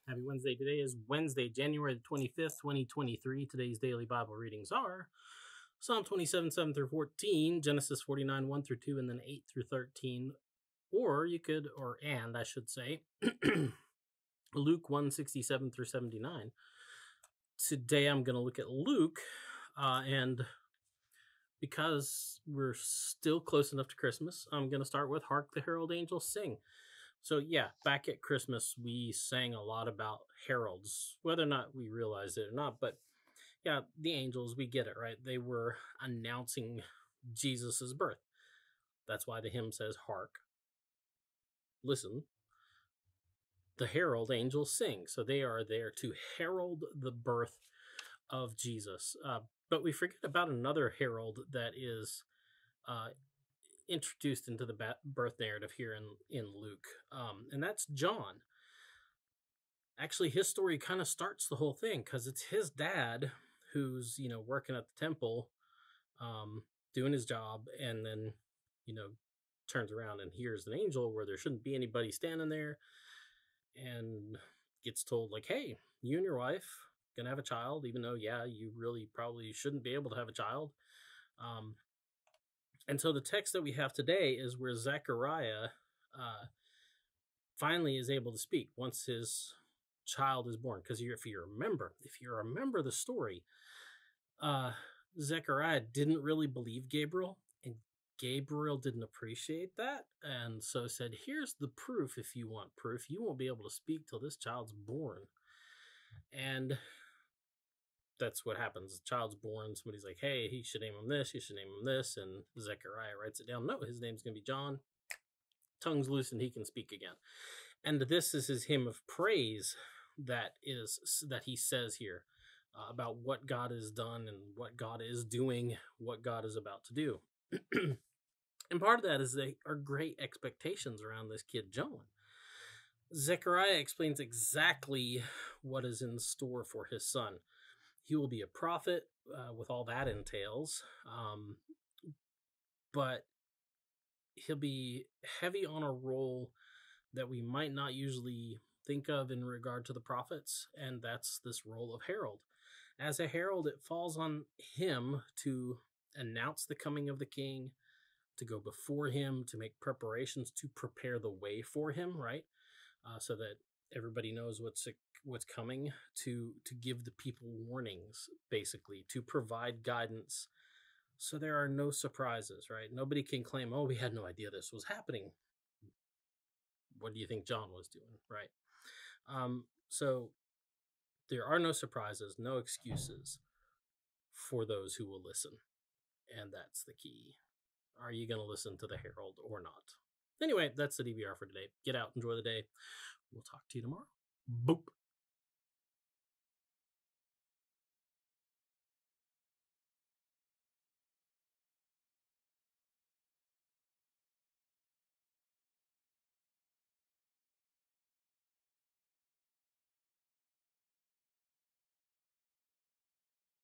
Happy Wednesday. Today is Wednesday, January the 25th, 2023. Today's daily Bible readings are Psalm 27, 7 through 14, Genesis 49, 1 through 2, and then 8 through 13. Or you could, I should say, Luke 1, 67 through 79. Today I'm going to look at Luke, and because we're still close enough to Christmas, I'm going to start with Hark the Herald Angels Sing. So yeah, back at Christmas, we sang a lot about heralds, whether or not we realized it or not. But yeah, the angels, we get it, right? They were announcing Jesus's birth. That's why the hymn says, hark, listen, the herald angels sing. So they are there to herald the birth of Jesus. But we forget about another herald that is introduced into the birth narrative here in Luke, and that's John. Actually, his story kind of starts the whole thing because it's his dad who's working at the temple, doing his job, and then turns around and hears an angel where there shouldn't be anybody standing there, and gets told like, hey, you and your wife gonna have a child, even though you really probably shouldn't be able to have a child. And so the text that we have today is where Zechariah finally is able to speak once his child is born. Because if you remember the story, Zechariah didn't really believe Gabriel, and Gabriel didn't appreciate that, and so said, here's the proof. If you want proof, you won't be able to speak till this child's born. And that's what happens. The child's born. Somebody's like, hey, he should name him this. You should name him this. And Zechariah writes it down. No, his name's going to be John. Tongue's loose and he can speak again. And this is his hymn of praise that he says here about what God has done and what God is doing, what God is about to do. And part of that is there are great expectations around this kid, John. Zechariah explains exactly what is in store for his son. He will be a prophet with all that entails, but he'll be heavy on a role that we might not usually think of in regard to the prophets, and that's this role of herald. As a herald, it falls on him to announce the coming of the king, to go before him, to make preparations, to prepare the way for him, right? So that everybody knows what's coming, to give the people warnings, basically, to provide guidance, so there are no surprises, right? Nobody can claim, oh, we had no idea this was happening. What do you think John was doing, right? So there are no surprises, no excuses for those who will listen, and that's the key. Are you going to listen to the herald or not? Anyway, that's the DBR for today. Get out, enjoy the day. We'll talk to you tomorrow. Boop.